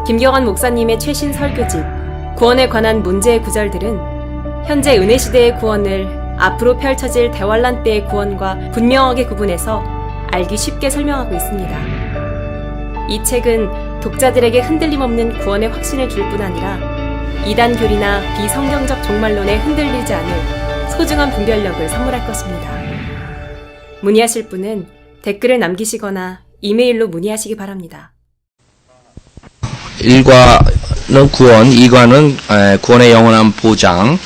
김경환 목사님의 최신 설교집 구원에 관한 문제의 구절들은 현재 은혜시대의 구원을 앞으로 펼쳐질 대환란 때의 구원과 분명하게 구분해서 알기 쉽게 설명하고 있습니다. 이 책은 독자들에게 흔들림 없는 구원의 확신을 줄 뿐 아니라 이단교리나 비성경적 종말론에 흔들리지 않을 소중한 분별력을 선물할 것입니다. 문의하실 분은 댓글을 남기시거나 이메일로 문의하시기 바랍니다. 1과는 구원, 2과는 구원의 영원한 보장,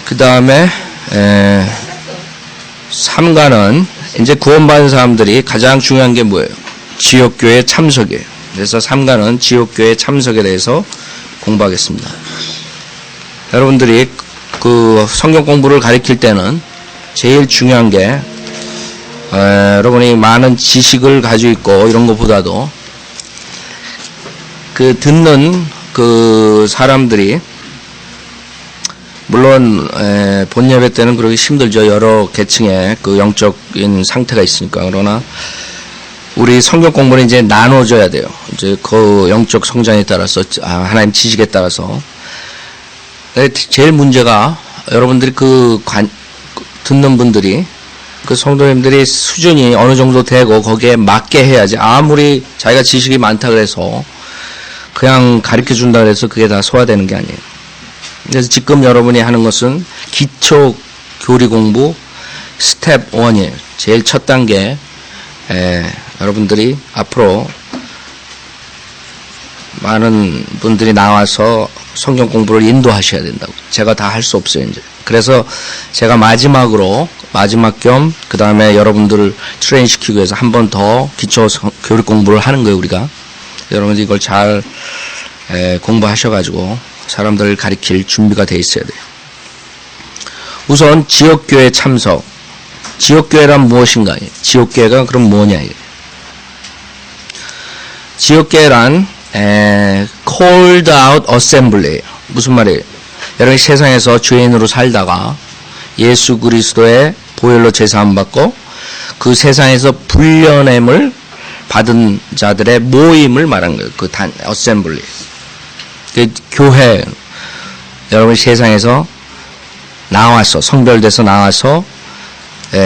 그 다음에 3과는 이제 구원받은 사람들이 가장 중요한 게 뭐예요? 지옥교회 참석이에요. 그래서 3과는 지옥교회 참석에 대해서 공부하겠습니다. 여러분들이 그 성경 공부를 가르칠 때는 제일 중요한 게 여러분이 많은 지식을 가지고 있고 이런 것보다도 그 듣는 그 사람들이 물론 본 예배 때는 그러기 힘들죠. 여러 계층의 그 영적인 상태가 있으니까. 그러나 우리 성경 공부는 이제 나눠져야 돼요. 이제 그 영적 성장에 따라서 하나님 지식에 따라서. 제일 문제가 여러분들이 듣는 분들이 그 성도님들이 수준이 어느 정도 되고 거기에 맞게 해야지. 아무리 자기가 지식이 많다 그래서 그냥 가르쳐 준다 그래서 그게 다 소화되는 게 아니에요. 그래서 지금 여러분이 하는 것은 기초 교리 공부 스텝 1이에요. 제일 첫 단계. 여러분들이 앞으로 많은 분들이 나와서 성경 공부를 인도하셔야 된다고. 제가 다 할 수 없어요, 이제. 그래서 제가 마지막 겸, 그 다음에 여러분들을 트레인 시키기 위해서 한 번 더 기초 교리 공부를 하는 거예요, 우리가. 여러분들이 이걸 잘 공부하셔가지고 사람들을 가르칠 준비가 돼 있어야 돼요. 우선 지옥교회 참석. 지옥교회란 무엇인가? 지옥교회가 그럼 뭐냐? 지옥교회란 called out assembly예요. 무슨 말이에요? 여러분이 세상에서 죄인으로 살다가 예수 그리스도의 보혈로 제사함 받고 그 세상에서 불려냄을 받은 자들의 모임을 말한 거예요. 그 assembly. 그 교회, 여러분이 세상에서 나와서, 성별돼서 나와서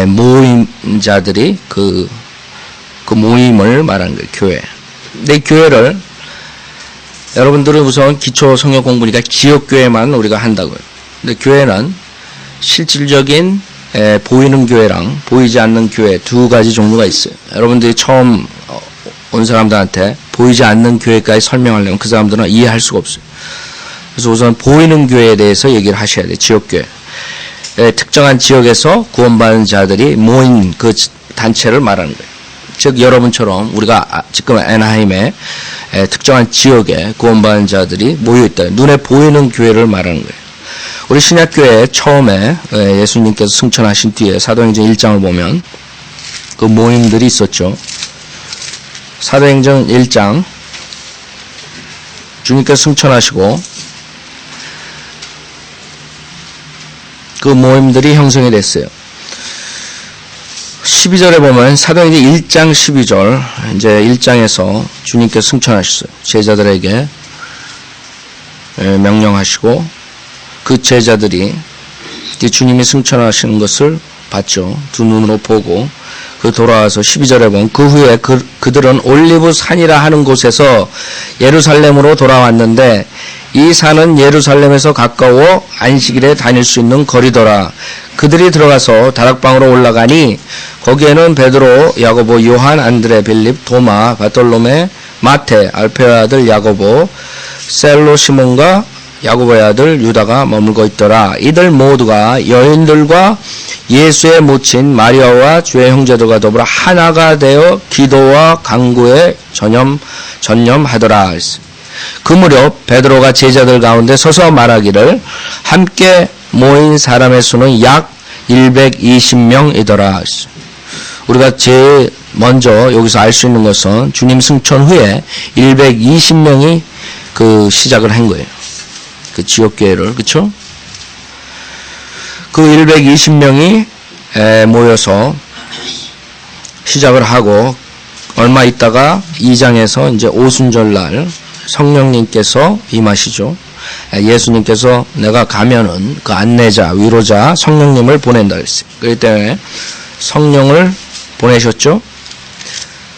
모임자들이 그 모임을 말하는 거예요. 교회. 근데 이 교회를 여러분들은 우선 기초 성경 공부니까 지옥교회만 우리가 한다고요. 근데 교회는 실질적인 보이는 교회랑 보이지 않는 교회 두 가지 종류가 있어요. 여러분들이 처음 온 사람들한테 보이지 않는 교회까지 설명하려면 그 사람들은 이해할 수가 없어요. 그래서 우선 보이는 교회에 대해서 얘기를 하셔야 돼요. 지옥교회. 특정한 지역에서 구원받은 자들이 모인 그 단체를 말하는 거예요. 즉 여러분처럼 우리가 지금 애나하임에 특정한 지역에 구원받은 자들이 모여있다. 눈에 보이는 교회를 말하는 거예요. 우리 신약교회 처음에 예수님께서 승천하신 뒤에 사도행전 1장을 보면 그 모임들이 있었죠. 사도행전 1장 주님께서 승천하시고 그 모임들이 형성이 됐어요. 12절에 보면 사도행전 1장 12절 이제 1장에서 주님께서 승천하셨어요. 제자들에게 명령하시고 그 제자들이 주님이 승천하시는 것을 봤죠. 두 눈으로 보고 그 돌아와서 12절에 보면 그 후에 그들은 올리브 산이라 하는 곳에서 예루살렘으로 돌아왔는데 이 산은 예루살렘에서 가까워 안식일에 다닐 수 있는 거리더라. 그들이 들어가서 다락방으로 올라가니 거기에는 베드로, 야고보, 요한, 안드레, 빌립, 도마, 바톨로메, 마테, 알페의 아들 야고보, 셀로 시몬과 야고보의 아들 유다가 머물고 있더라. 이들 모두가 여인들과 예수의 모친 마리아와 주의 형제들과 더불어 하나가 되어 기도와 간구에 전념하더라. 그 무렵 베드로가 제자들 가운데 서서 말하기를 함께 모인 사람의 수는 약 120명이더라. 우리가 제일 먼저 여기서 알 수 있는 것은 주님 승천 후에 120명이 그 시작을 한 거예요. 그 지옥교회를, 그쵸? 그 120명이 모여서 시작을 하고 얼마 있다가 2장에서 이제 오순절날 성령님께서 임하시죠. 예수님께서 내가 가면은 그 안내자, 위로자, 성령님을 보낸다 그랬어요. 그렇기 때문에 성령을 보내셨죠.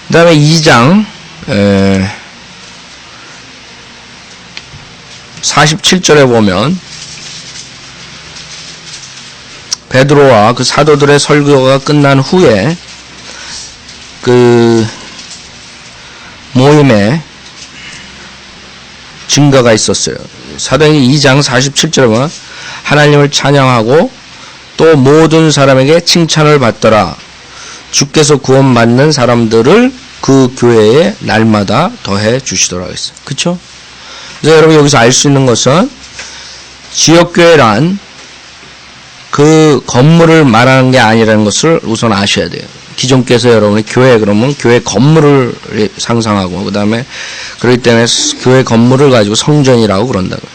그 다음에 2장 47절에 보면 베드로와 그 사도들의 설교가 끝난 후에 그 모임에 증거가 있었어요. 사도행전 2장 47절에 보면 하나님을 찬양하고 또 모든 사람에게 칭찬을 받더라. 주께서 구원받는 사람들을 그 교회에 날마다 더해 주시더라 했어요. 그렇죠? 그래서 여러분 여기서 알 수 있는 것은 지역교회란 그 건물을 말하는 게 아니라는 것을 우선 아셔야 돼요. 기존께서 여러분이 교회 그러면 교회 건물을 상상하고 그 다음에 그렇기 때문에 교회 건물을 가지고 성전이라고 그런다고요.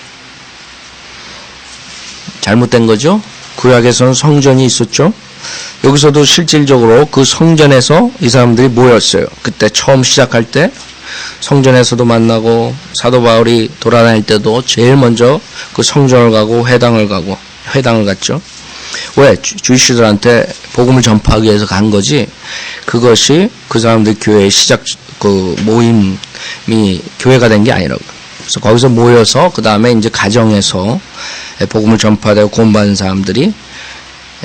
잘못된 거죠. 구약에서는 성전이 있었죠. 여기서도 실질적으로 그 성전에서 이 사람들이 모였어요. 그때 처음 시작할 때 성전에서도 만나고 사도 바울이 돌아다닐 때도 제일 먼저 그 성전을 가고 회당을 갔죠. 왜? 주이시들한테 복음을 전파하기 위해서 간 거지. 그것이 그 사람들 교회의 시작 그 모임이 교회가 된 게 아니라고. 그래서 거기서 모여서 그 다음에 이제 가정에서 복음을 전파되고 구원받은 사람들이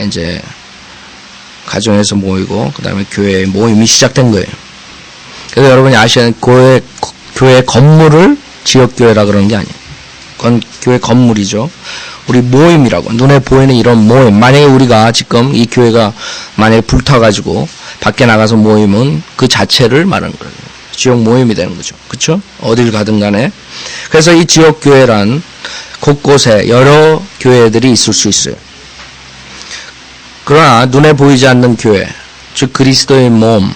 이제 가정에서 모이고 그 다음에 교회의 모임이 시작된 거예요. 그래서 여러분이 아시는 교회 건물을 지역교회라 그러는 게 아니에요. 그건 교회 건물이죠. 우리 모임이라고. 눈에 보이는 이런 모임. 만약에 우리가 지금 이 교회가 만약에 불타가지고 밖에 나가서 모이면 그 자체를 말하는 거예요. 지역 모임이 되는 거죠. 그렇죠? 어딜 가든 간에. 그래서 이 지역교회란 곳곳에 여러 교회들이 있을 수 있어요. 그러나 눈에 보이지 않는 교회, 즉 그리스도의 몸,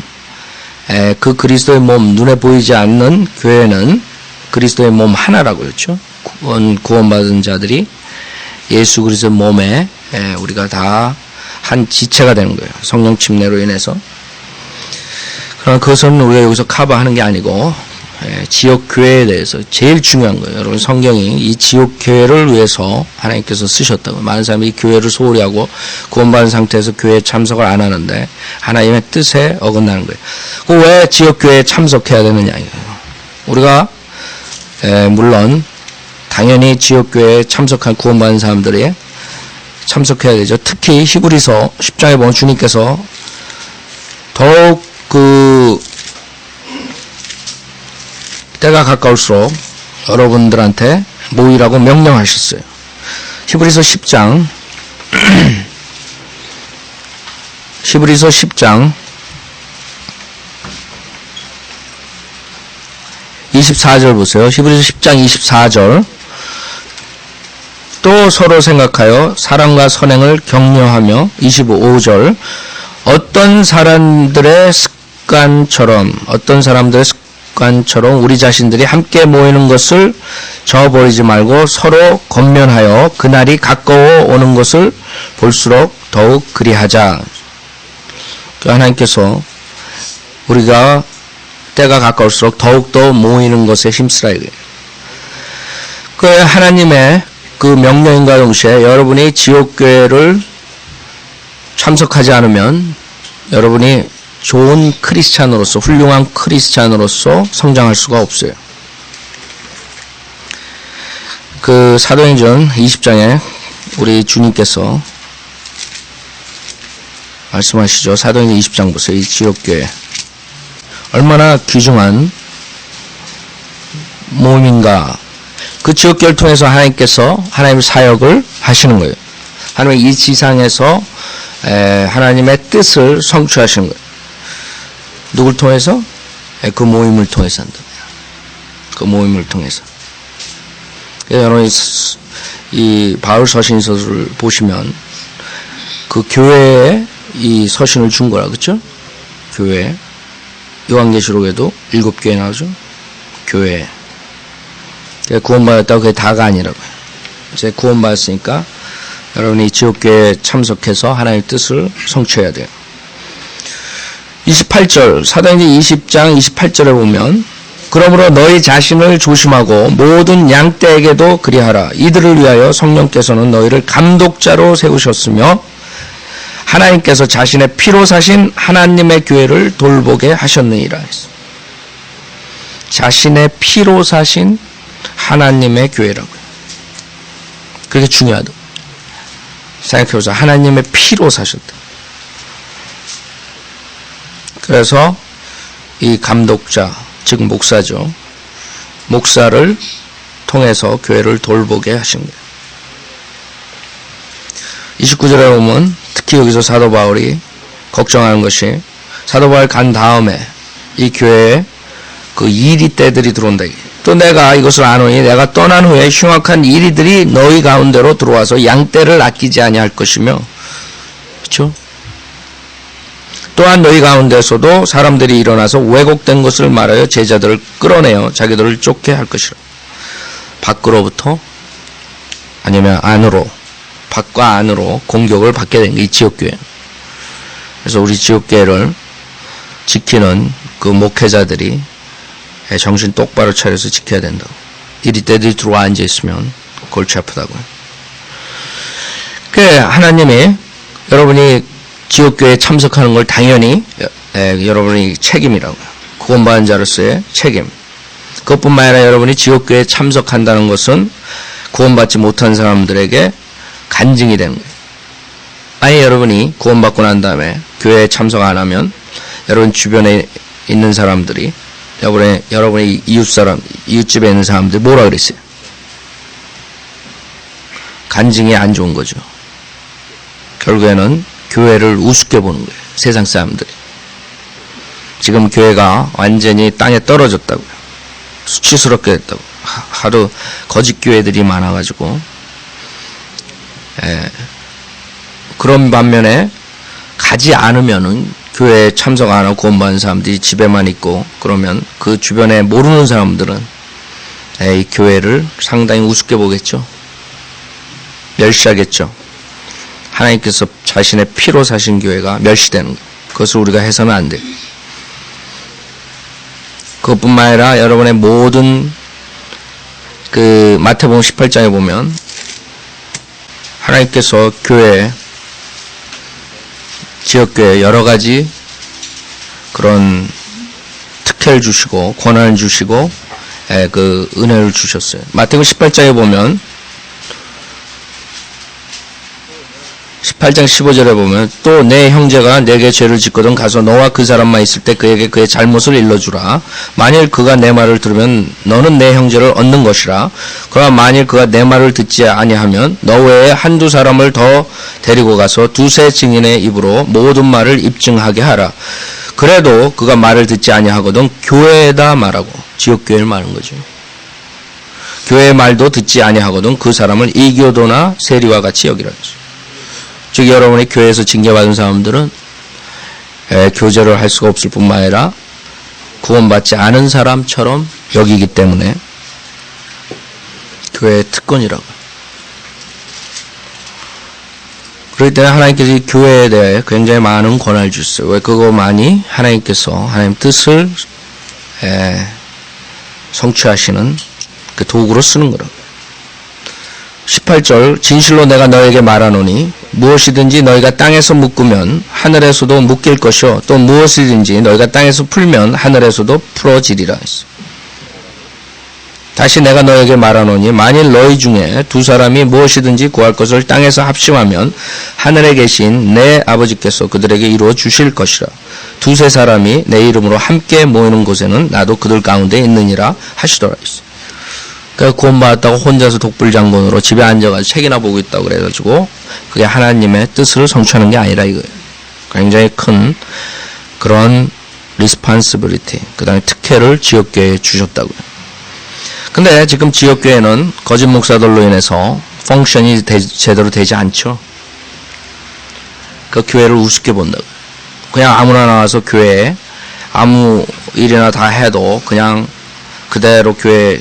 그 그리스도의 몸, 눈에 보이지 않는 교회는 그리스도의 몸 하나라고 그랬죠. 구원받은 자들이 예수 그리스도의 몸에 우리가 다 한 지체가 되는 거예요. 성령 침례로 인해서. 그러나 그것은 우리가 여기서 커버하는 게 아니고 지역 교회에 대해서 제일 중요한 거예요. 여러분 성경이 이 지역 교회를 위해서 하나님께서 쓰셨다고. 많은 사람이 이 교회를 소홀히 하고 구원받은 상태에서 교회에 참석을 안 하는데 하나님의 뜻에 어긋나는 거예요. 그 왜 지역 교회에 참석해야 되느냐 이거예요. 우리가 물론 당연히 지역 교회에 참석한 구원받은 사람들이 참석해야 되죠. 특히 히브리서 10장에 보면 주님께서 더욱 그 때가 가까울수록 여러분들한테 모이라고 명령하셨어요. 히브리서 10장 24절 보세요. 히브리서 10장 24절. 또 서로 생각하여 사랑과 선행을 격려하며 25절. 어떤 사람들의 습관처럼 우리 자신들이 함께 모이는 것을 저버리지 말고 서로 권면하여 그날이 가까워 오는 것을 볼수록 더욱 그리하자. 하나님께서 우리가 때가 가까울수록 더욱더 모이는 것에 힘쓰라 이거예요. 그 하나님의 그 명령인과 동시에 여러분이 지옥교회를 참석하지 않으면 여러분이 좋은 크리스찬으로서 훌륭한 크리스찬으로서 성장할 수가 없어요. 그 사도행전 20장에 우리 주님께서 말씀하시죠. 사도행전 20장 보세요. 이 지옥교회 얼마나 귀중한 모임인가. 그 지역교회를 통해서 하나님께서 하나님의 사역을 하시는 거예요. 하나님의 이 지상에서 하나님의 뜻을 성취하시는 거예요. 누굴 통해서? 그 모임을 통해서 한다. 그 모임을 통해서. 여러분 이 바울 서신서를 보시면 그 교회에 이 서신을 준 거라 그렇죠? 교회. 요한계시록에도 7교회 나오죠. 교회. 구원받았다고 그게 다가 아니라고요. 이제 구원받았으니까 여러분이 지옥교회에 참석해서 하나님의 뜻을 성취해야 돼요. 28절, 사도행전 20장 28절에 보면 그러므로 너희 자신을 조심하고 모든 양떼에게도 그리하라. 이들을 위하여 성령께서는 너희를 감독자로 세우셨으며 하나님께서 자신의 피로 사신 하나님의 교회를 돌보게 하셨느니라. 자신의 피로 사신 하나님의 교회라고요. 그게 중요하다. 생각해보자. 하나님의 피로 사셨다. 그래서 이 감독자, 즉 목사죠. 목사를 통해서 교회를 돌보게 하신 거예요. 29절에 보면 특히 여기서 사도 바울이 걱정하는 것이 사도 바울 간 다음에 이 교회에 그 이리 때들이 들어온다. 또 내가 이것을 아노니 내가 떠난 후에 흉악한 이리들이 너희 가운데로 들어와서 양떼를 아끼지 아니할 것이며, 그렇죠? 또한 너희 가운데서도 사람들이 일어나서 왜곡된 것을 말하여 제자들을 끌어내어 자기들을 쫓게 할 것이라. 밖으로부터 아니면 안으로, 밖과 안으로 공격을 받게 된 게 이 지역교회. 그래서 우리 지역교회를 지키는 그 목회자들이 정신 똑바로 차려서 지켜야 된다고. 이리 때들이 들어와 앉아 있으면 골치 아프다고요. 그 하나님이 여러분이 지역교회에 참석하는 걸 당연히 여러분이 책임이라고요. 구원받은 자로서의 책임. 그것뿐만 아니라 여러분이 지역교회에 참석한다는 것은 구원받지 못한 사람들에게 간증이 되는 거예요. 아예 여러분이 구원받고 난 다음에 교회에 참석 안 하면 여러분 주변에 있는 사람들이 여러분의 이웃집에 있는 사람들이 뭐라 그랬어요? 간증이 안 좋은 거죠. 결국에는 교회를 우습게 보는 거예요. 세상 사람들이. 지금 교회가 완전히 땅에 떨어졌다고요. 수치스럽게 됐다고. 하도 거짓 교회들이 많아가지고. 그런 반면에 가지 않으면은 교회에 참석 안 하고 구원받은 사람들이 집에만 있고 그러면 그 주변에 모르는 사람들은 이 교회를 상당히 우습게 보겠죠. 멸시하겠죠. 하나님께서 자신의 피로 사신 교회가 멸시되는 거예요. 그것을 우리가 해서는 안 돼요. 그것뿐만 아니라 여러분의 모든 그 마태복음 18장에 보면 하나님께서 교회, 지역교회 여러 가지 그런 특혜를 주시고 권한을 주시고 그 은혜를 주셨어요. 마태복음 18장에 보면 18장 15절에 보면 또 내 형제가 내게 죄를 짓거든 가서 너와 그 사람만 있을 때 그에게 그의 잘못을 일러주라. 만일 그가 내 말을 들으면 너는 내 형제를 얻는 것이라. 그러나 만일 그가 내 말을 듣지 아니하면 너 외에 한두 사람을 더 데리고 가서 두세 증인의 입으로 모든 말을 입증하게 하라. 그래도 그가 말을 듣지 아니하거든 교회에다 말하고. 지역교회를 말하는 거죠. 교회의 말도 듣지 아니하거든 그 사람을 이교도나 세리와 같이 여기라. 즉 여러분이 교회에서 징계받은 사람들은 교제를 할 수가 없을 뿐만 아니라 구원받지 않은 사람처럼 여기기 때문에 교회의 특권이라고. 그럴 때는 하나님께서 이 교회에 대해 굉장히 많은 권한을 주셨어요. 왜 그거만이 하나님께서 하나님 뜻을 성취하시는 그 도구로 쓰는 거라고. 18절 진실로 내가 너에게 말하노니 무엇이든지 너희가 땅에서 묶으면 하늘에서도 묶일 것이요 또 무엇이든지 너희가 땅에서 풀면 하늘에서도 풀어지리라 했어. 다시 내가 너에게 말하노니 만일 너희 중에 두 사람이 무엇이든지 구할 것을 땅에서 합심하면 하늘에 계신 내 아버지께서 그들에게 이루어 주실 것이라. 두세 사람이 내 이름으로 함께 모이는 곳에는 나도 그들 가운데 있느니라 하시더라 했어. 그러니까 구원받았다고 혼자서 독불장군으로 집에 앉아가지고 책이나 보고 있다고 그래가지고 그게 하나님의 뜻을 성취하는 게 아니라 이거예요. 굉장히 큰 그런 리스폰시빌리티, 그 다음에 특혜를 지역교회에 주셨다고요. 근데 지금 지역교회는 거짓 목사들로 인해서 펑션이 제대로 되지 않죠. 그 교회를 우습게 본다고요. 그냥 아무나 나와서 교회에 아무 일이나 다 해도 그냥 그대로 교회에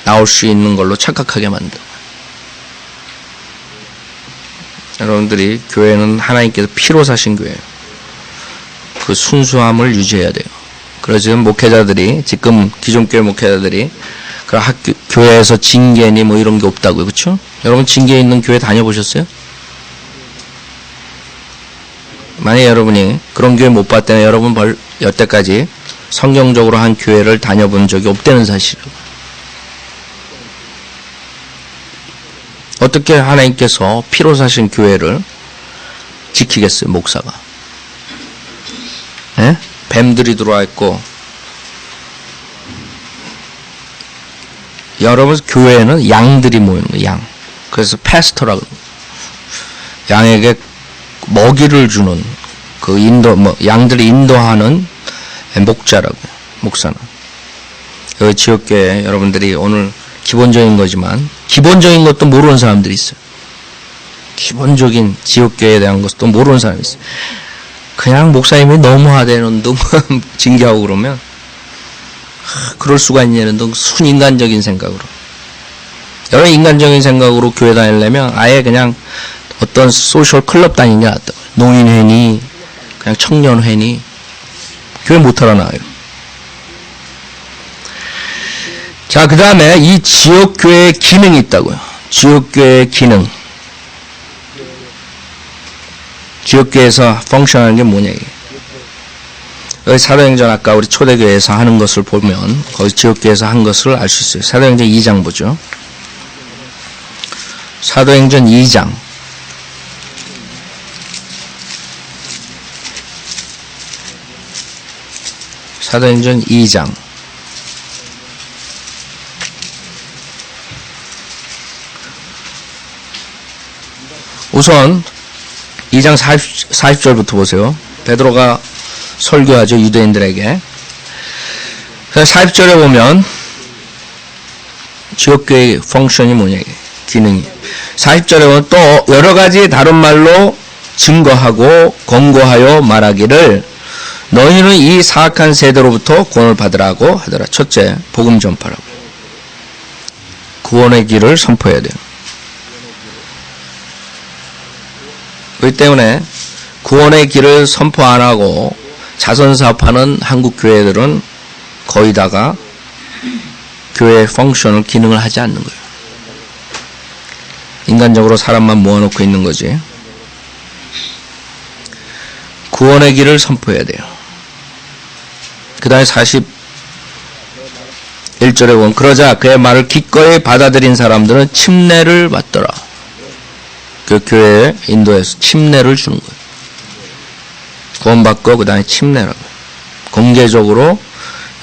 나올 수 있는 걸로 착각하게 만들어요. 여러분들이 교회는 하나님께서 피로 사신 교회예요. 그 순수함을 유지해야 돼요. 그래서 지금 목회자들이, 지금 기존 교회 목회자들이 그 학교, 교회에서 징계니 뭐 이런 게 없다고요. 그렇죠? 여러분 징계 있는 교회 다녀보셨어요? 만약에 여러분이 그런 교회 못 봤다면 여러분 여태까지 성경적으로 한 교회를 다녀본 적이 없다는 사실이에요. 어떻게 하나님께서 피로 사신 교회를 지키겠어요, 목사가? 예? 뱀들이 들어와 있고, 여러분 교회에는 양들이 모이는 거예요, 양. 그래서 패스터라고, 양에게 먹이를 주는 그 양들이 인도하는 목자라고요, 목사는. 여기 지역교회 여러분들이 오늘 기본적인 거지만 기본적인 것도 모르는 사람들이 있어요. 기본적인 지역교회에 대한 것도 모르는 사람이 있어요. 그냥 목사님이 너무하다는 둥 징계하고 그러면 그럴 수가 있냐는 둥 순인간적인 생각으로. 여러분 인간적인 생각으로 교회 다니려면 아예 그냥 어떤 소셜 클럽 다니는 게 낫다. 노인회니 그냥 청년회니 교회 못하러 나와요. 자, 그 다음에 이 지역교회의 기능이 있다고요. 지역교회의 기능. 지역교회에서 펑션하는 게 뭐냐, 이게. 여기 사도행전 아까 우리 초대교회에서 하는 것을 보면, 거기 지역교회에서 한 것을 알 수 있어요. 사도행전 2장 보죠. 사도행전 2장. 사도행전 2장. 우선 2장 40절부터 보세요. 베드로가 설교하죠, 유대인들에게. 40절에 보면 지역교회의 펑션이 뭐냐, 이게 기능이. 40절에 보면 또 여러 가지 다른 말로 증거하고 권고하여 말하기를 너희는 이 사악한 세대로부터 구원을 받으라고 하더라. 첫째, 복음 전파라고. 구원의 길을 선포해야 돼요. 그렇기 때문에 구원의 길을 선포 안 하고 자선사업하는 한국 교회들은 거의 다가 교회의 펑션을, 기능을 하지 않는 거예요. 인간적으로 사람만 모아놓고 있는 거지. 구원의 길을 선포해야 돼요. 그 다음에 41절에 보면 그러자 그의 말을 기꺼이 받아들인 사람들은 침례를 받더라. 그 교회에 인도에서 침례를 주는 거예요. 구원받고 그 다음에 침례라고. 공개적으로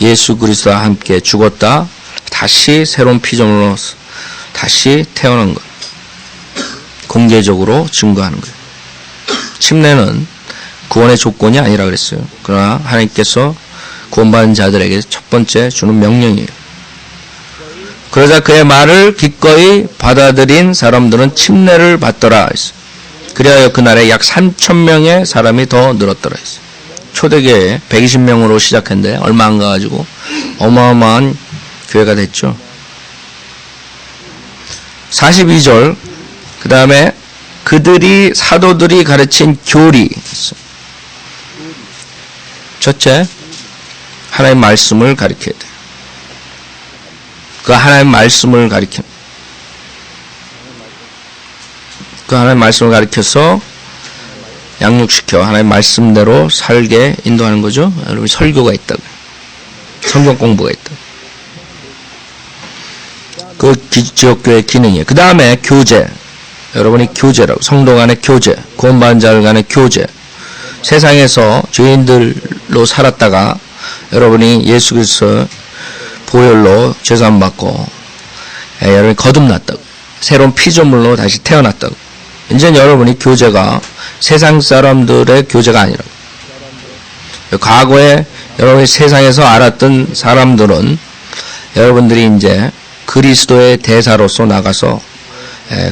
예수 그리스도와 함께 죽었다. 다시 새로운 피조물로 다시 태어난 것. 공개적으로 증거하는 거예요. 침례는 구원의 조건이 아니라 그랬어요. 그러나 하나님께서 구원받은 자들에게 첫 번째 주는 명령이에요. 그러자 그의 말을 기꺼이 받아들인 사람들은 침례를 받더라 했어요. 그리하여 그날에 약 3,000명의 사람이 더 늘었더라 했어요. 초대교회 120명으로 시작했는데 얼마 안 가가지고 어마어마한 교회가 됐죠. 42절 그 다음에 그들이 사도들이 가르친 교리 있어요. 첫째, 하나님의 말씀을 가르쳐야 돼요. 그 하나님의 말씀을 가르쳐. 그 하나님의 말씀을 가르쳐서 양육시켜 하나님의 말씀대로 살게 인도하는 거죠. 여러분 설교가 있다고. 성경 공부가 있다고. 그 지역교회의 기능이에요. 그 다음에 교제. 여러분이 교제라고. 성도 간의 교제. 구원받은 자들 간의 교제. 세상에서 죄인들로 살았다가 여러분이 예수 그리스도 보혈로 죄사함 받고 여러분이 거듭났다고. 새로운 피조물로 다시 태어났다고. 이제 여러분이 교제가 세상 사람들의 교제가 아니라고. 과거에 여러분이 세상에서 알았던 사람들은 여러분들이 이제 그리스도의 대사로서 나가서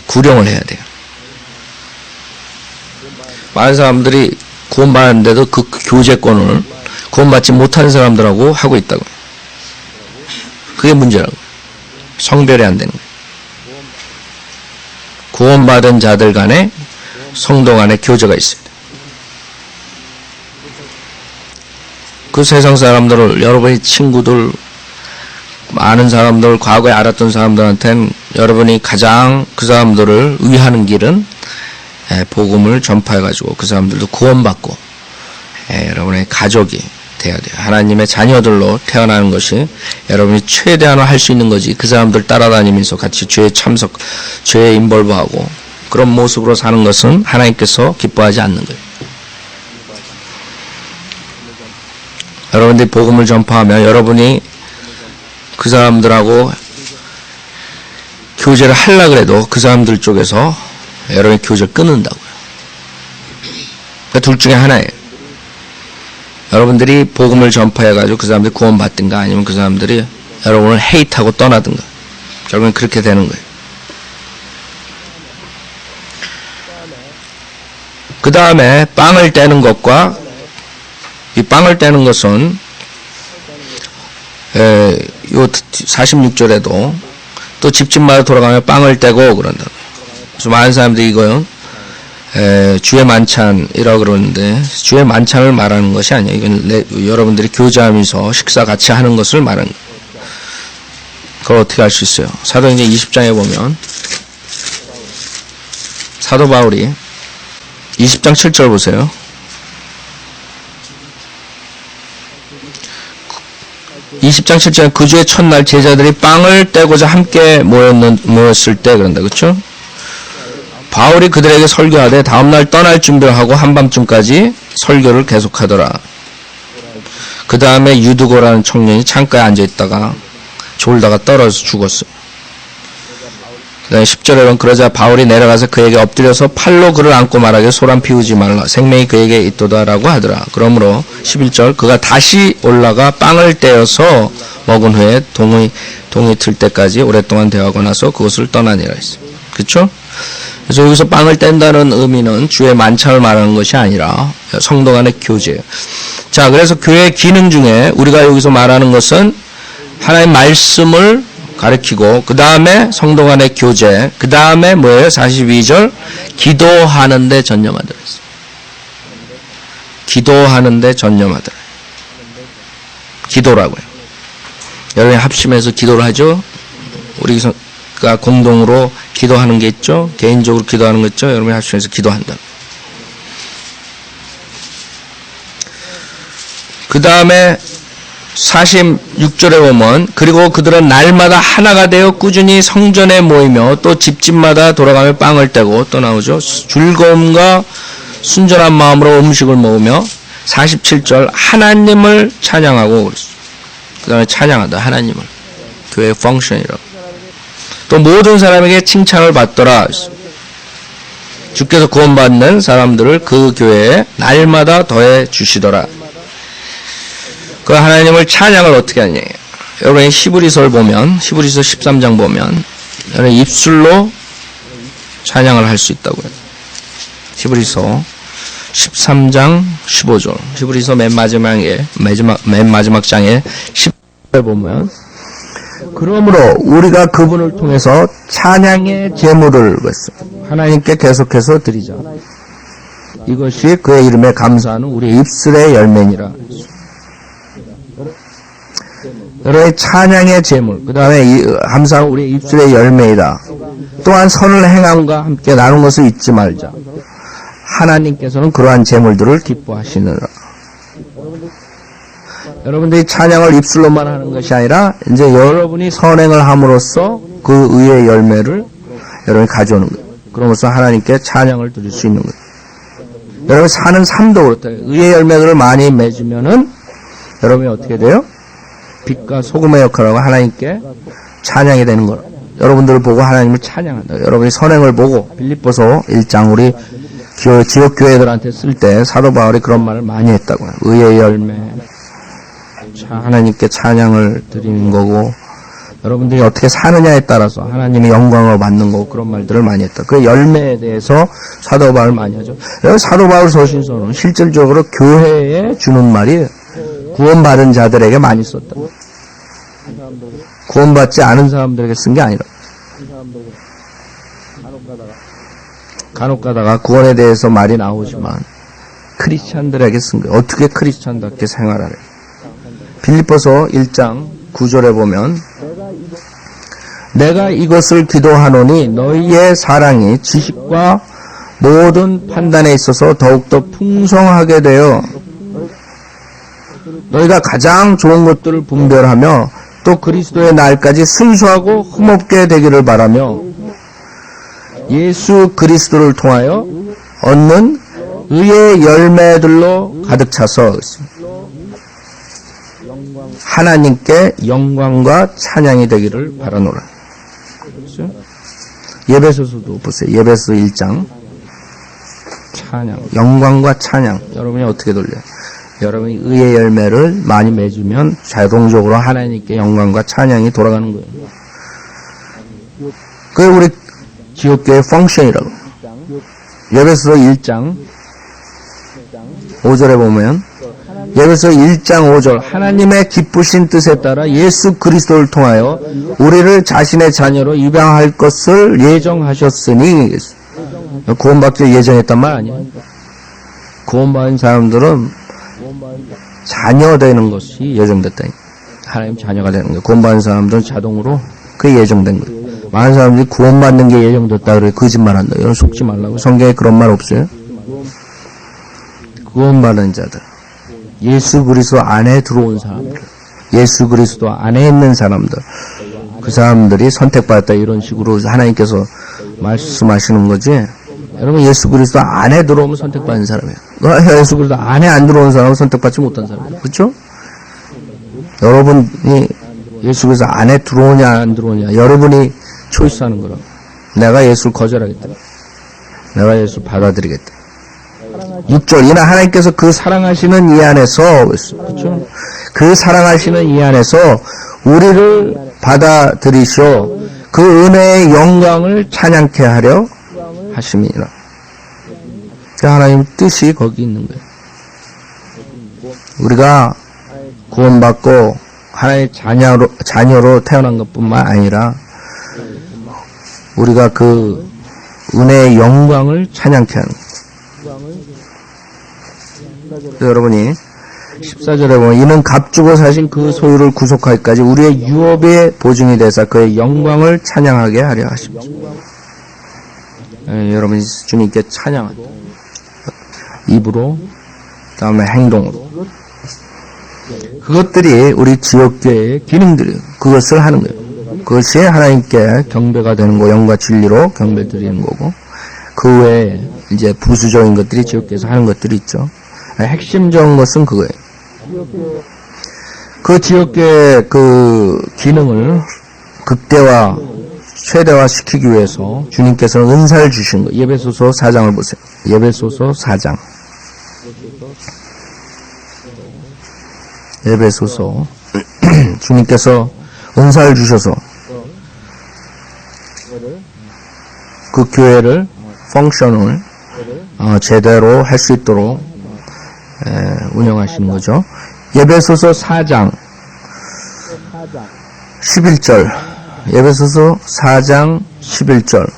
구령을 해야 돼요. 많은 사람들이 구원받았는데도 그 교제권을 구원받지 못하는 사람들하고 하고 있다고. 그게 문제라고. 성별이 안 되는 거예요. 구원받은 자들 간에 성도 간에 교제가 있어야 돼요. 그 세상 사람들을, 여러분의 친구들, 많은 사람들, 과거에 알았던 사람들한테는 여러분이 가장 그 사람들을 위하는 길은 복음을 전파해가지고 그 사람들도 구원받고 여러분의 가족이 돼야 돼요. 하나님의 자녀들로 태어나는 것이 여러분이 최대한으로 할 수 있는 거지. 그 사람들 따라다니면서 같이 죄에 참석, 죄에 인볼브하고 그런 모습으로 사는 것은 하나님께서 기뻐하지 않는 거예요. 여러분들이 복음을 전파하면 여러분이 그 사람들하고 교제를 하려고 해도 그 사람들 쪽에서 여러분의 교제를 끊는다고요. 그러니까 둘 중에 하나예요. 여러분들이 복음을 전파해가지고 그 사람들이 구원받든가 아니면 그 사람들이 여러분을 헤이트하고 떠나든가. 결국엔 그렇게 되는 거예요. 그 다음에 빵을 떼는 것과 이 빵을 떼는 것은 요 46절에도 또 집집마다 돌아가며 빵을 떼고 그런다. 그래서 많은 사람들이 이거요 주의 만찬이라고 그러는데 주의 만찬을 말하는 것이 아니에요. 이건 여러분들이 교제하면서 식사 같이 하는 것을 말하는 거예요. 그걸 어떻게 알 수 있어요? 사도행전 20장에 보면 사도 바울이 20장 7절 보세요. (20장 7절) 그 주의 첫날 제자들이 빵을 떼고자 함께 모였을 때 그런다. 그렇죠? 바울이 그들에게 설교하되 다음날 떠날 준비를 하고 한밤중까지 설교를 계속하더라. 그 다음에 유두고라는 청년이 창가에 앉아있다가 졸다가 떨어져서 죽었어요. 그 다음에 10절에 보면 그러자 바울이 내려가서 그에게 엎드려서 팔로 그를 안고 말하기를 소란 피우지 말라. 생명이 그에게 있도다라고 하더라. 그러므로 11절 그가 다시 올라가 빵을 떼어서 먹은 후에 동이 틀 때까지 오랫동안 대화하고 나서 그곳을 떠나니라 했어요. 그렇죠? 그래서 여기서 빵을 뗀다는 의미는 주의 만찬을 말하는 것이 아니라 성도 간의 교제예요. 자, 그래서 교회 기능 중에 우리가 여기서 말하는 것은 하나님의 말씀을 가르치고 그 다음에 성도 간의 교제, 그 다음에 뭐예요? 42절 기도하는 데 전념하더라. 기도하는 데 전념하더라. 기도라고요. 여러분이 합심해서 기도를 하죠? 우리가 공동으로 기도하는 게 있죠? 개인적으로 기도하는 거 있죠? 여러분이 합심해서 기도한다. 그 다음에 46절에 보면 그리고 그들은 날마다 하나가 되어 꾸준히 성전에 모이며 또 집집마다 돌아가며 빵을 떼고 또 나오죠. 즐거움과 순전한 마음으로 음식을 먹으며 47절 하나님을 찬양하고 그랬어요. 그 다음에 찬양하다 하나님을 교회의 펑션이라고. 또 모든 사람에게 칭찬을 받더라. 주께서 구원받는 사람들을 그 교회에 날마다 더해 주시더라. 그 하나님을 찬양을 어떻게 하냐. 여러분이 히브리서를 보면, 히브리서 13장 보면, 여러분 입술로 찬양을 할 수 있다고요. 히브리서 13장 15절. 히브리서 맨 마지막 장에 10절에 보면, 그러므로 우리가 그분을 통해서 찬양의 제물을 하나님께 계속해서 드리자. 이것이 그의 이름에 감사하는 우리의 입술의 열매니라. 여러분의 찬양의 제물, 그 다음에 감사하는 우리의 입술의 열매이다. 또한 선을 행함과 함께 나눈 것을 잊지 말자. 하나님께서는 그러한 제물들을 기뻐하시느라. 여러분들이 찬양을 입술로만 하는 것이 아니라 이제 여러분이 선행을 함으로써 그 의의 열매를 여러분이 가져오는 거예요. 그러면서 하나님께 찬양을 드릴 수 있는 거예요. 여러분 사는 삶도 그렇다. 의의 열매들을 많이 맺으면은 여러분이 어떻게 돼요? 빛과 소금의 역할을 하고 하나님께 찬양이 되는 거라. 여러분들을 보고 하나님을 찬양한다. 여러분이 선행을 보고 빌립보서 1장 우리 지역교회들한테 쓸 때 사도 바울이 그런 말을 많이 했다고요. 의의 열매. 하나님께 찬양을 드리는 거고 여러분들이 어떻게 사느냐에 따라서 하나님의 영광을 받는 거고 그런 말들을 많이 했다. 그 열매에 대해서 사도 바울 많이 하죠. 사도 바울 서신서는 실질적으로 교회에 주는 말이 구원받은 자들에게 많이 썼다. 구원받지 않은 사람들에게 쓴 게 아니라. 간혹 가다가 구원에 대해서 말이 나오지만 크리스찬들에게 쓴 거예요. 어떻게 크리스찬답게 생활하래. 빌립보서 1장 9절에 보면 내가 이것을 기도하노니 너희의 사랑이 지식과 모든 판단에 있어서 더욱더 풍성하게 되어 너희가 가장 좋은 것들을 분별하며 또 그리스도의 날까지 순수하고 흠없게 되기를 바라며 예수 그리스도를 통하여 얻는 의의 열매들로 가득 차서 하나님께 영광과 찬양이 되기를 바라노라. 예배소서도 보세요. 예배소 1장 찬양, 영광과 찬양. 여러분이 어떻게 돌려요? 여러분이 의의 열매를 많이 맺으면 자동적으로 하나님께 영광과 찬양이 돌아가는 거예요. 그게 우리 지옥교의 펑션이라고. 예배소 1장 5절에 보면 예배소 1장 5절 하나님의 기쁘신 뜻에 따라 예수 그리스도를 통하여 우리를 자신의 자녀로 입양할 것을 예정하셨으니 구원받기 예정했단 말 아니에요. 구원받은 사람들은 자녀 되는 것이 예정됐다. 하나님 자녀가 되는 거예요. 구원받은 사람들은 자동으로 그게 예정된 거예요. 많은 사람들이 구원받는 게 예정됐다 그래 거짓말한다. 이런 속지 말라고. 성경에 그런 말 없어요. 구원받은 자들, 예수 그리스도 안에 들어온 사람들, 예수 그리스도 안에 있는 사람들, 그 사람들이 선택받았다 이런 식으로 하나님께서 말씀하시는 거지. 여러분 예수 그리스도 안에 들어오면 선택받은 사람이에요. 예수 그리스도 안에 안 들어온 사람은 선택받지 못한 사람이에요. 그렇죠? 여러분이 예수 그리스도 안에 들어오냐 안 들어오냐 여러분이 초이스하는 거라고. 내가 예수를 거절하겠다. 내가 예수를 받아들이겠다. 6절 이나 하나님께서 그 사랑하시는 이 안에서 그렇죠? 그 사랑하시는 이 안에서 우리를 받아들이시어 그 은혜의 영광을 찬양케 하려 하심이라. 하나님 뜻이 거기 있는 거예요. 우리가 구원받고 하나님의 자녀로 태어난 것뿐만 아니라 우리가 그 은혜의 영광을 찬양케 하는 거예요. 여러분이 14절에 보면 이는 값주고 사신 그 소유를 구속하기까지 우리의 유업의 보증이 되사 그의 영광을 찬양하게 하려 하십니다. 여러분이 주님께 찬양한다. 입으로, 다음에 행동으로. 그것들이 우리 지역교회의 기능들이에요. 그것을 하는 거예요. 그것이 하나님께 경배가 되는 거, 영과 진리로 경배 드리는 거고, 그 외에 이제 부수적인 것들이 지역교회에서 하는 것들이 있죠. 핵심적인 것은 그거예요. 그 지역교회의 그 기능을 극대화, 최대화 시키기 위해서 주님께서는 은사를 주신 거예요. 예배소서 4장을 보세요. 예배소서 4장. 예배소서 주님께서 은사를 주셔서 그 교회를 펑션을 제대로 할 수 있도록 운영하시는 거죠. 예배소서 4장 11절 예배소서 4장 11절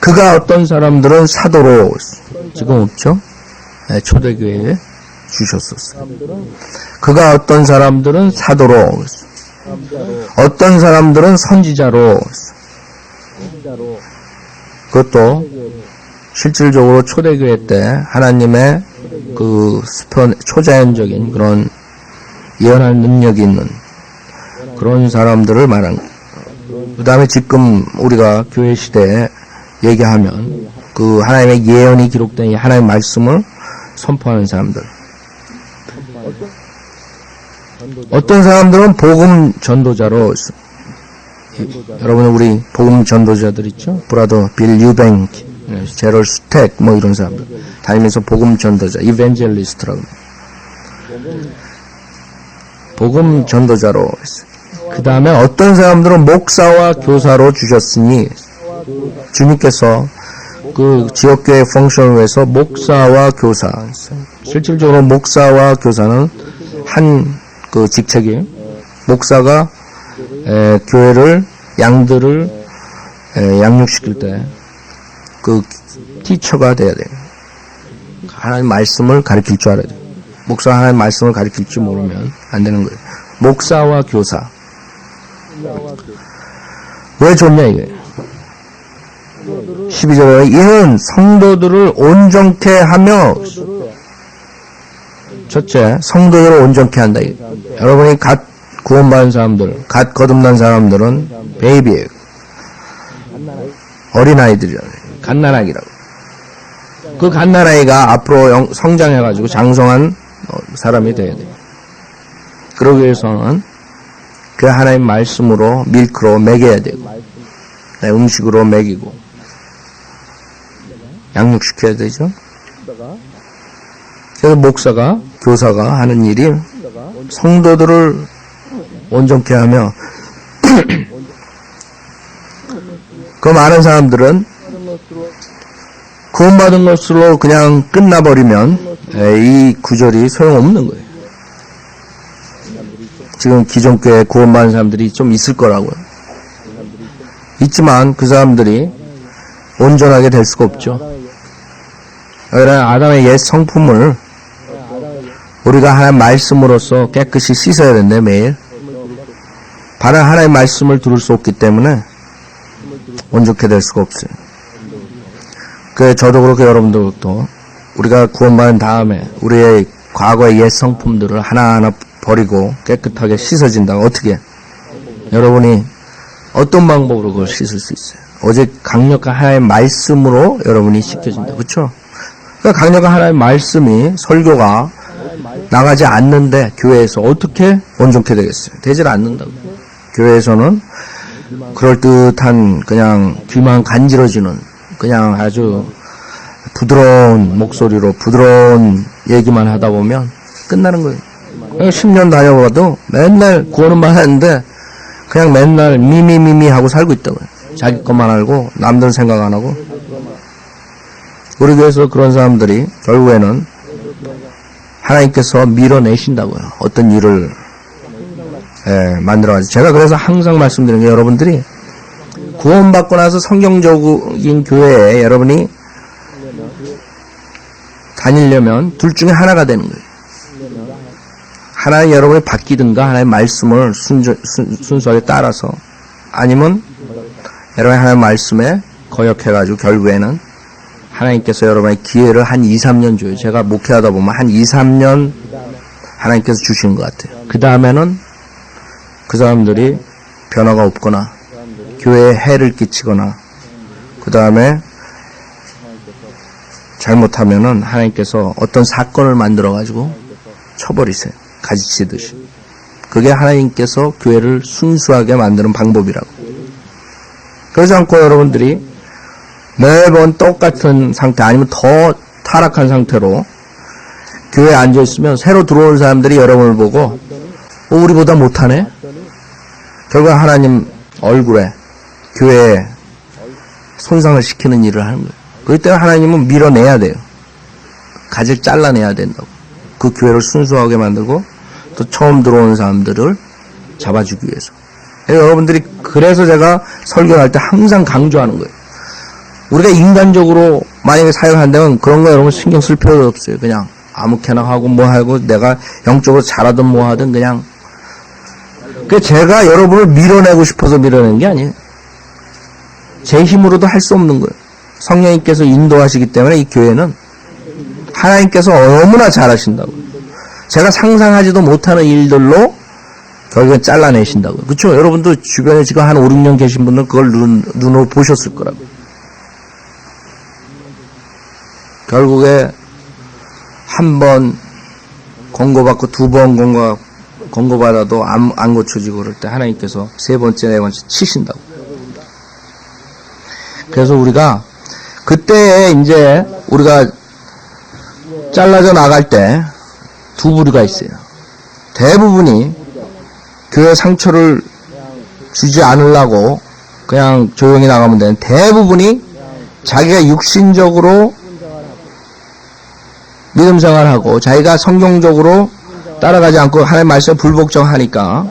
그가 어떤 사람들은 사도로 지금 없죠? 초대교회에 주셨었어요. 그가 어떤 사람들은 사도로 어떤 사람들은 선지자로 그것도 실질적으로 초대교회 때 하나님의 그 초자연적인 그런 예언할 능력이 있는 그런 사람들을 말한 거예요. 그 다음에 지금 우리가 교회 시대에 얘기하면 그 하나님의 예언이 기록된 하나님의 말씀을 선포하는 사람들. 어떤 사람들은 복음 전도자로 여러분 우리 복음 전도자들 있죠? 브라더 빌 유뱅크, 제럴 스택 뭐 이런 사람들 다니면서 복음 전도자, 이벤젤리스트라고 복음 전도자로 그 다음에 어떤 사람들은 목사와 교사로 주셨으니 주님께서 그 지역교회 펑션을 위해서 목사와 교사 실질적으로 목사와 교사는 한 그 직책이에요. 목사가 교회를 양들을 양육시킬 때 그 티처가 돼야 돼요. 하나님 말씀을 가르칠 줄 알아야 돼요. 목사가 하나님 말씀을 가르칠 줄 모르면 안 되는 거예요. 목사와 교사. 왜 좋냐 이거예요. 12절에 이는 성도들을 온전케 하며, 첫째, 성도들을 온전케 한다. 여러분이 갓 구원받은 사람들, 갓 거듭난 사람들은 베이비예요. 어린아이들이라고. 갓난아기라고. 그 갓난아이가 앞으로 성장해가지고 장성한 사람이 돼야 돼요. 그러기 위해서는 그 하나님 말씀으로 밀크로 먹여야 되고, 음식으로 먹이고, 양육시켜야 되죠. 그래서 목사가, 교사가 하는 일이 성도들을 온전케 하며, 그 많은 사람들은 구원받은 것으로 그냥 끝나버리면 이 구절이 소용없는 거예요. 지금 기존 교회에 구원받은 사람들이 좀 있을 거라고요. 있지만 그 사람들이 온전하게 될 수가 없죠. 아담의 옛 성품을 우리가 하나님 말씀으로써 깨끗이 씻어야 된대, 매일. 바른 하나님 말씀을 들을 수 없기 때문에 온전케 될 수가 없어요. 그 저도 그렇고 여러분들도 우리가 구원받은 다음에 우리의 과거의 옛 성품들을 하나하나 버리고 깨끗하게 씻어진다고. 어떻게? 여러분이 어떤 방법으로 그걸 씻을 수 있어요? 오직 강력한 하나님의 말씀으로 여러분이 씻겨진다. 그렇죠? 그러니까 강력한 하나님의 말씀이, 설교가 나가지 않는데 교회에서 어떻게 온전케 되겠어요? 되질 않는다고. 교회에서는 그럴듯한 그냥 귀만 간지러지는 그냥 아주 부드러운 목소리로 부드러운 얘기만 하다 보면 끝나는 거예요. 10년 다녀봐도 맨날 구원만 하는데 그냥 맨날 미미미미 하고 살고 있다고요. 자기 것만 알고 남들 생각 안 하고. 우리 교회에서 그런 사람들이 결국에는 하나님께서 밀어내신다고요. 어떤 일을 만들어가지고. 제가 그래서 항상 말씀드리는 게, 여러분들이 구원받고 나서 성경적인 교회에 여러분이 다니려면 둘 중에 하나가 되는 거예요. 하나는 여러분이 바뀌든가 하나의 말씀을 순수하게 따라서, 아니면 여러분이 하나의 말씀에 거역해가지고 결국에는 하나님께서 여러분의 기회를 한 2, 3년 줘요. 제가 목회하다 보면 한 2, 3년 하나님께서 주시는 것 같아요. 그 다음에는 그 사람들이 변화가 없거나 교회에 해를 끼치거나, 그 다음에 잘못하면은 하나님께서 어떤 사건을 만들어가지고 쳐버리세요. 가지치듯이. 그게 하나님께서 교회를 순수하게 만드는 방법이라고. 그러지 않고 여러분들이 매번 똑같은 상태, 아니면 더 타락한 상태로 교회에 앉아있으면 새로 들어온 사람들이 여러분을 보고 우리보다 못하네? 결국 하나님 얼굴에, 교회에 손상을 시키는 일을 하는 거예요. 그렇기 때문에 하나님은 밀어내야 돼요. 가지를 잘라내야 된다고. 그 교회를 순수하게 만들고 또 처음 들어오는 사람들을 잡아주기 위해서. 여러분들이, 그래서 제가 설교할 때 항상 강조하는 거예요. 우리가 인간적으로 만약에 사역한다면 그런 거 여러분 신경 쓸 필요도 없어요. 그냥 아무렇게나 하고 뭐 하고, 내가 영적으로 잘하든 뭐 하든 그냥. 그 제가 여러분을 밀어내고 싶어서 밀어내는 게 아니에요. 제 힘으로도 할 수 없는 거예요. 성령님께서 인도하시기 때문에 이 교회는 하나님께서 너무나 잘하신다고. 제가 상상하지도 못하는 일들로 결국엔 잘라내신다고. 그렇죠? 여러분도 주변에 지금 한 5, 6년 계신 분들은 그걸 눈으로 보셨을 거라고. 결국에 한 번 권고받고 두 번 권고받아도 안 고쳐지고 그럴 때 하나님께서 세 번째, 네 번째 치신다고. 그래서 우리가 그때 이제 우리가 잘라져 나갈 때 두 부류가 있어요. 대부분이 교회 상처를 주지 않으려고 그냥 조용히 나가면 되는, 대부분이 자기가 육신적으로 믿음 생활하고 자기가 성경적으로 따라가지 않고 하나님의 말씀에 불복종하니까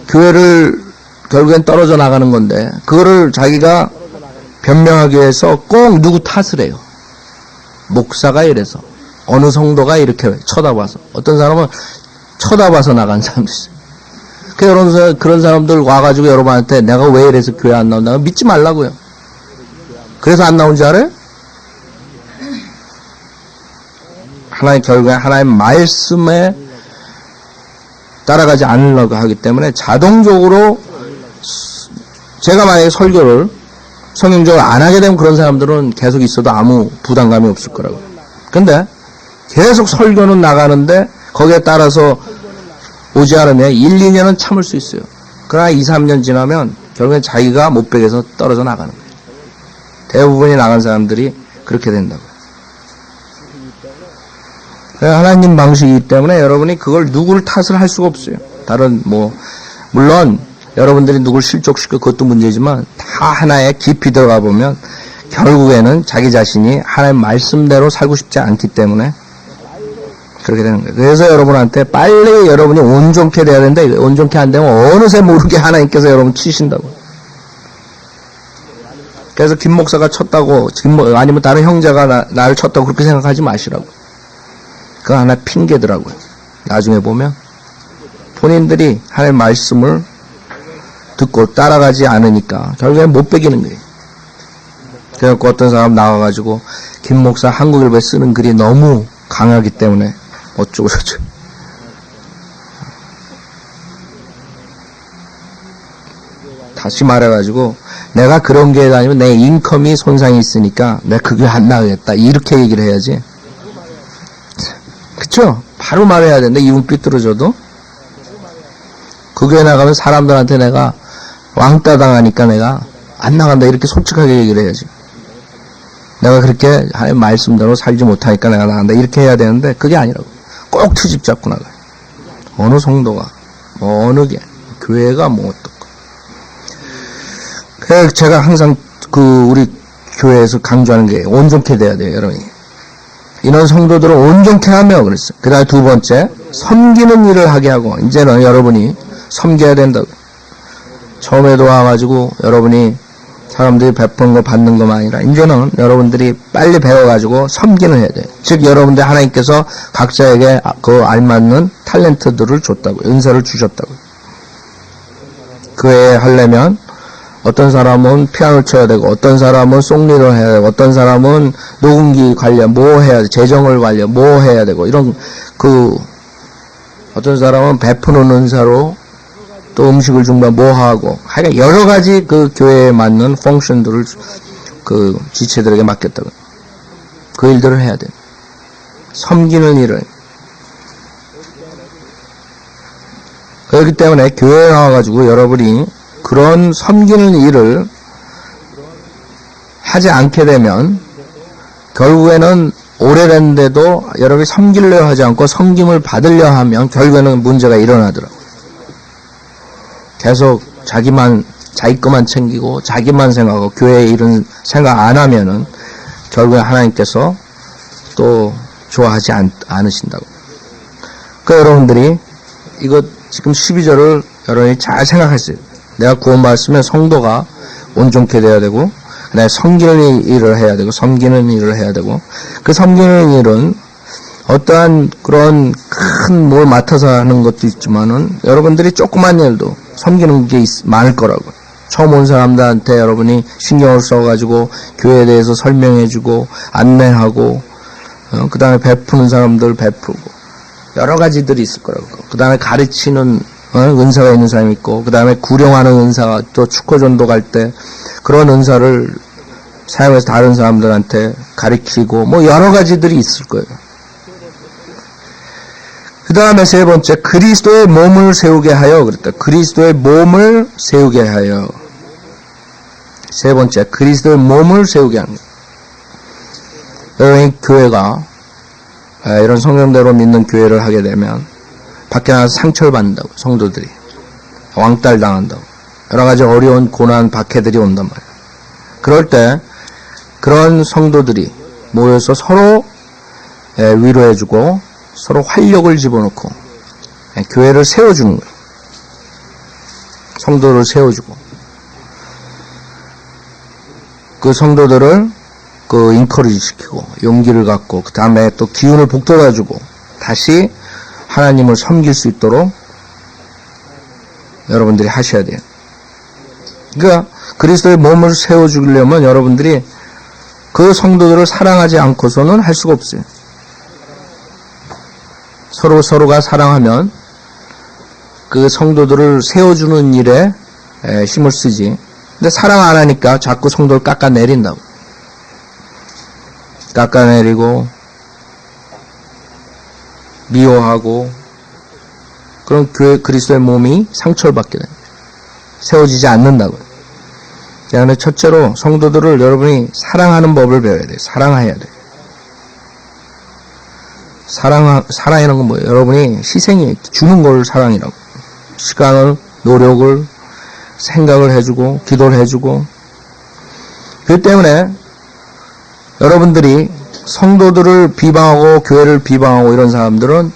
교회를 결국엔 떨어져 나가는 건데, 그거를 자기가 변명하기 위해서 꼭 누구 탓을 해요. 목사가 이래서, 어느 성도가 이렇게 쳐다봐서. 어떤 사람은 쳐다봐서 나간 사람도 있어요. 그런 사람들 와가지고 여러분한테 내가 왜 이래서 교회 안 나온다고 믿지 말라고요. 그래서 안 나온 줄 알아요? 결국에 하나님 말씀에 따라가지 않으려고 하기 때문에 자동적으로 제가 만약에 설교를 성경적으로 안 하게 되면 그런 사람들은 계속 있어도 아무 부담감이 없을 거라고. 근데 계속 설교는 나가는데 거기에 따라서 오지 않으면 1, 2년은 참을 수 있어요. 그러나 2, 3년 지나면 결국엔 자기가 못백에서 떨어져 나가는 거예요. 대부분이 나간 사람들이 그렇게 된다고요. 하나님 방식이기 때문에 여러분이 그걸 누구를 탓을 할 수가 없어요. 다른 물론 여러분들이 누굴 실족시켜 그것도 문제지만 다 하나에 깊이 들어가 보면 결국에는 자기 자신이 하나님 말씀대로 살고 싶지 않기 때문에 그렇게 되는 거예요. 그래서 여러분한테 빨리 여러분이 온전케 돼야 되는데 온전케 안 되면 어느새 모르게 하나님께서 여러분 치신다고. 그래서 김 목사가 쳤다고 아니면 다른 형제가 나를 쳤다고 그렇게 생각하지 마시라고. 그거 하나 핑계더라고요. 나중에 보면 본인들이 하나님 말씀을 듣고 따라가지 않으니까 결국엔 못 베기는 거예요. 그래서 어떤 사람 나와가지고 김 목사 한국일보에 쓰는 글이 너무 강하기 때문에 어쩌고 저쩌고. 다시 말해가지고 내가 그런 교회 다니면 내 인컴이 손상이 있으니까 내가 그 교회 안 나가겠다 이렇게 얘기를 해야지. 그쵸? 바로 말해야 되는데 이분 삐뚤어져도 그 교회 나가면 사람들한테 내가 왕따 당하니까 내가 안 나간다 이렇게 솔직하게 얘기를 해야지. 내가 그렇게 하나님 말씀대로 살지 못하니까 내가 나간다 이렇게 해야 되는데 그게 아니라고. 꼭 트집 잡고 나가요. 어느 성도가 어느 게 교회가 어떡고. 그래서 제가 항상 우리 교회에서 강조하는 게 온전케 돼야 돼요, 여러분이. 이런 성도들을 온전케 하며 그랬어요. 그 다음에 두 번째, 섬기는 일을 하게 하고, 이제는 여러분이 섬겨야 된다고. 처음에도 와가지고 여러분이 사람들이 베푸는 거 받는 것만 아니라 이제는 여러분들이 빨리 배워가지고 섬기는 해야 돼요. 즉 여러분들 하나님께서 각자에게 그 알맞는 탤런트들을 줬다고, 은사를 주셨다고. 그 외에 하려면 어떤 사람은 피아노 쳐야 되고, 어떤 사람은 송리를 해야 되고, 어떤 사람은 녹음기 관련 해야 돼, 재정을 관련 해야 되고, 이런 어떤 사람은 베푸는 은사로 또 음식을 준비하고 하고, 하여간 여러 가지 그 교회에 맞는 펑션들을 지체들에게 맡겼다고. 그 일들을 해야 돼. 섬기는 일을. 그렇기 때문에 교회에 나와가지고 여러분이 그런 섬기는 일을 하지 않게 되면 결국에는 오래됐는데도 여러분이 섬기려 하지 않고 섬김을 받으려 하면 결국에는 문제가 일어나더라고요. 계속 자기 것만 챙기고 자기만 생각하고 교회 일은 생각 안 하면은 결국에 하나님께서 또 좋아하지 않으신다고. 그러니까 여러분들이 이거 지금 12절을 여러분이 잘 생각했어요. 내가 구원받았으면 성도가 온전케 돼야 되고, 그 다음에 섬기는 일을 해야 되고, 섬기는 일을 해야 되고, 그 섬기는 일은 어떠한 그런 큰 뭘 맡아서 하는 것도 있지만은 여러분들이 조그만 일도 섬기는 게 많을 거라고요. 처음 온 사람들한테 여러분이 신경을 써가지고 교회에 대해서 설명해주고 안내하고, 그 다음에 베푸는 사람들 베푸고 여러 가지들이 있을 거라고. 그 다음에 가르치는 은사가 있는 사람이 있고, 그 다음에 구령하는 은사가 또 축구전도 갈 때 그런 은사를 사용해서 다른 사람들한테 가르치고 여러 가지들이 있을 거예요. 그 다음에 세 번째, 그리스도의 몸을 세우게 하여 그랬다. 그리스도의 몸을 세우게 하여. 세 번째, 그리스도의 몸을 세우게 하는 거예요. 여러분, 교회가 이런 성경대로 믿는 교회를 하게 되면 밖에 나가서 상처를 받는다고, 성도들이. 왕따를 당한다고. 여러 가지 어려운 고난, 박해들이 온단 말이에요. 그럴 때 그런 성도들이 모여서 서로 위로해주고 서로 활력을 집어넣고 교회를 세워주는 거예요. 성도를 세워주고 그 성도들을 그 인커리지 시키고 용기를 갖고 그 다음에 또 기운을 북돋아주고 다시 하나님을 섬길 수 있도록 여러분들이 하셔야 돼요. 그러니까 그리스도의 몸을 세워주려면 여러분들이 그 성도들을 사랑하지 않고서는 할 수가 없어요. 서로가 사랑하면 그 성도들을 세워주는 일에 힘을 쓰지. 근데 사랑 안 하니까 자꾸 성도를 깎아내린다고. 깎아내리고 미워하고 그런 교회 그리스도의 몸이 상처를 받게 됩니다. 세워지지 않는다고요. 그런데 첫째로 성도들을 여러분이 사랑하는 법을 배워야 돼요. 사랑해야 돼요. 사랑이라는 건 뭐예요? 여러분이 희생이 주는 걸 사랑이라고. 시간을, 노력을, 생각을 해주고, 기도를 해주고. 그렇기 때문에 여러분들이 성도들을 비방하고 교회를 비방하고 이런 사람들은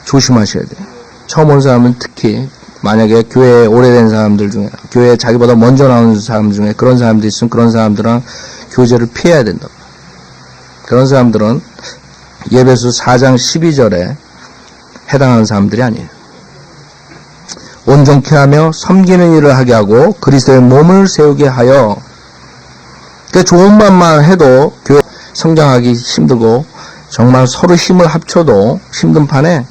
조심하셔야 돼요. 처음 온 사람은 특히 만약에 교회에 오래된 사람들 중에 교회에 자기보다 먼저 나온 사람 중에 그런 사람들이 있으면 그런 사람들은 교제를 피해야 된다. 그런 사람들은 예배서 4장 12절에 해당하는 사람들이 아니에요. 온전케 하며 섬기는 일을 하게 하고 그리스도의 몸을 세우게 하여. 그 좋은 말만 해도 교회 성장하기 힘들고 정말 서로 힘을 합쳐도 힘든 판에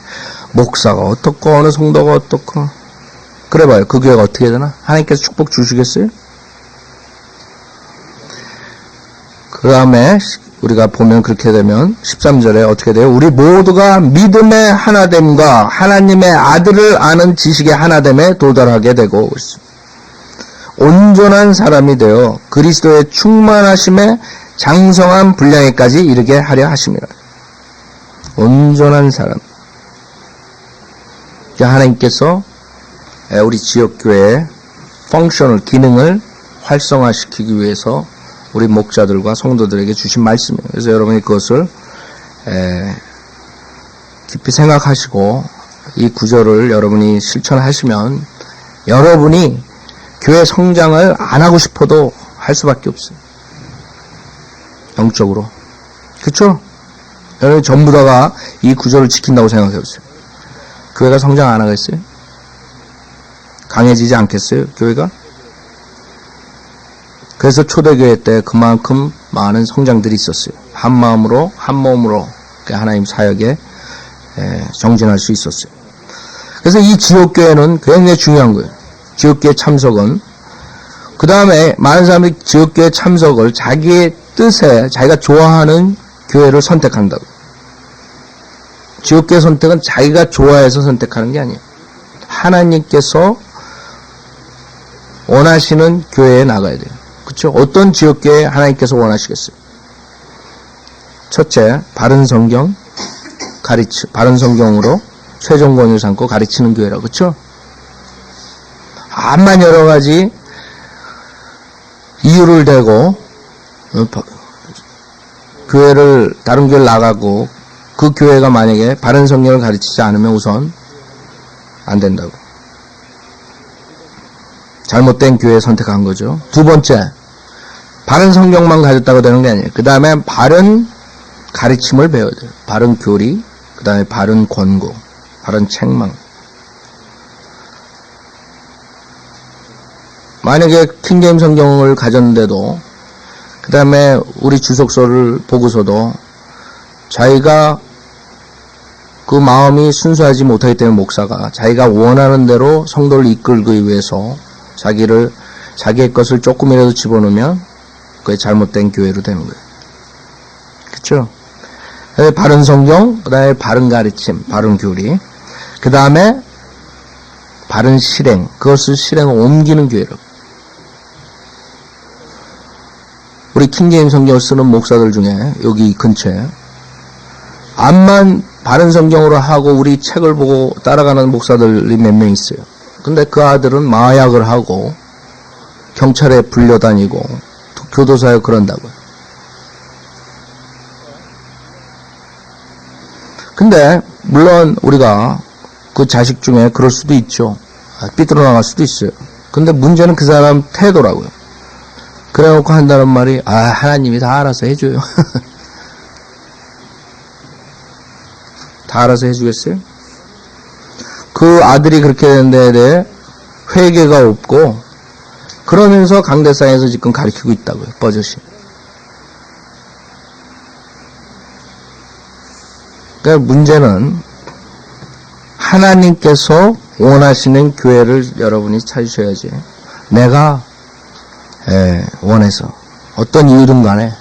목사가 어떻고 어느 성도가 어떻고 그래봐요. 그 교회가 어떻게 되나? 하나님께서 축복 주시겠어요? 그 다음에 우리가 보면 그렇게 되면 13절에 어떻게 돼요? 우리 모두가 믿음의 하나됨과 하나님의 아들을 아는 지식의 하나됨에 도달하게 되고 있습니다. 온전한 사람이 되어 그리스도의 충만하심에 장성한 분량에까지 이르게 하려 하십니다. 온전한 사람. 하나님께서 우리 지역교회의 펑션을, 기능을 활성화시키기 위해서 우리 목자들과 성도들에게 주신 말씀이에요. 그래서 여러분이 그것을 깊이 생각하시고 이 구절을 여러분이 실천하시면 여러분이 교회 성장을 안 하고 싶어도 할 수밖에 없어요. 영적으로. 그렇죠? 여러분 전부 다가 이 구절을 지킨다고 생각해 보세요. 교회가 성장 안 하겠어요? 강해지지 않겠어요? 교회가? 그래서 초대교회 때 그만큼 많은 성장들이 있었어요. 한 마음으로 한 몸으로 하나님 사역에 정진할 수 있었어요. 그래서 이 지역교회는 굉장히 중요한 거예요. 지역교회 참석은. 그 다음에 많은 사람들이 지역교회 참석을 자기의 뜻에 자기가 좋아하는 교회를 선택한다고. 지역교회 선택은 자기가 좋아해서 선택하는 게 아니에요. 하나님께서 원하시는 교회에 나가야 돼요. 그렇죠? 어떤 지역교회 하나님께서 원하시겠어요? 첫째, 바른 성경 바른 성경으로 최종 권위를 삼고 가르치는 교회라고. 그렇죠? 암만 여러 가지 이유를 대고 교회를 다른 교회를 나가고 그 교회가 만약에 바른 성경을 가르치지 않으면 우선 안 된다고. 잘못된 교회 선택한 거죠. 두 번째, 바른 성경만 가졌다고 되는 게 아니에요. 그 다음에 바른 가르침을 배워야 돼요. 바른 교리, 그 다음에 바른 권고, 바른 책망. 만약에 킹제임 성경을 가졌는데도 그 다음에 우리 주석서를 보고서도 자기가 그 마음이 순수하지 못하기 때문에 목사가 자기가 원하는 대로 성도를 이끌기 위해서 자기의 것을 조금이라도 집어넣으면 그게 잘못된 교회로 되는 거예요. 그렇죠? 바른 성경, 그 다음에 바른 가르침, 바른 교리, 그 다음에 바른 실행, 그것을 실행을 옮기는 교회로. 우리 킹제임 성경을 쓰는 목사들 중에 여기 근처에 암만 바른 성경으로 하고 우리 책을 보고 따라가는 목사들이 몇 명 있어요. 근데 그 아들은 마약을 하고 경찰에 불려다니고 교도소에 그런다고요. 근데 물론 우리가 그 자식 중에 그럴 수도 있죠. 삐뚤어 나갈 수도 있어요. 근데 문제는 그 사람 태도라고요. 그래놓고 한다는 말이, 하나님이 다 알아서 해줘요. 다 알아서 해주겠어요? 그 아들이 그렇게 된 데에 대해 회개가 없고, 그러면서 강대상에서 지금 가르치고 있다고요, 버젓이. 그러니까 문제는 하나님께서 원하시는 교회를 여러분이 찾으셔야지. 내가 원해서 어떤 이유든 간에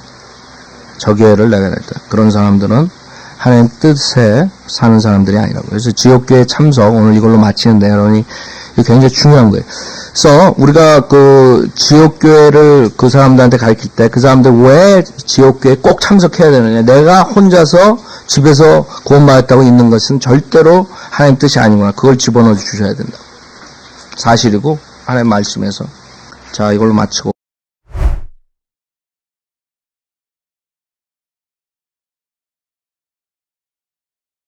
저 교회를 내가 냈다. 그런 사람들은 하나님 뜻에 사는 사람들이 아니라고. 그래서 지옥교회 참석, 오늘 이걸로 마치는데 여러분이 이게 굉장히 중요한 거예요. 그래서 우리가 그 지옥교회를 그 사람들한테 가르칠 때 그 사람들 왜 지옥교회에 꼭 참석해야 되느냐. 내가 혼자서 집에서 구원받았다고 있는 것은 절대로 하나님 뜻이 아니구나. 그걸 집어넣어 주셔야 된다. 사실이고 하나님 말씀에서. 자, 이걸로 마치고.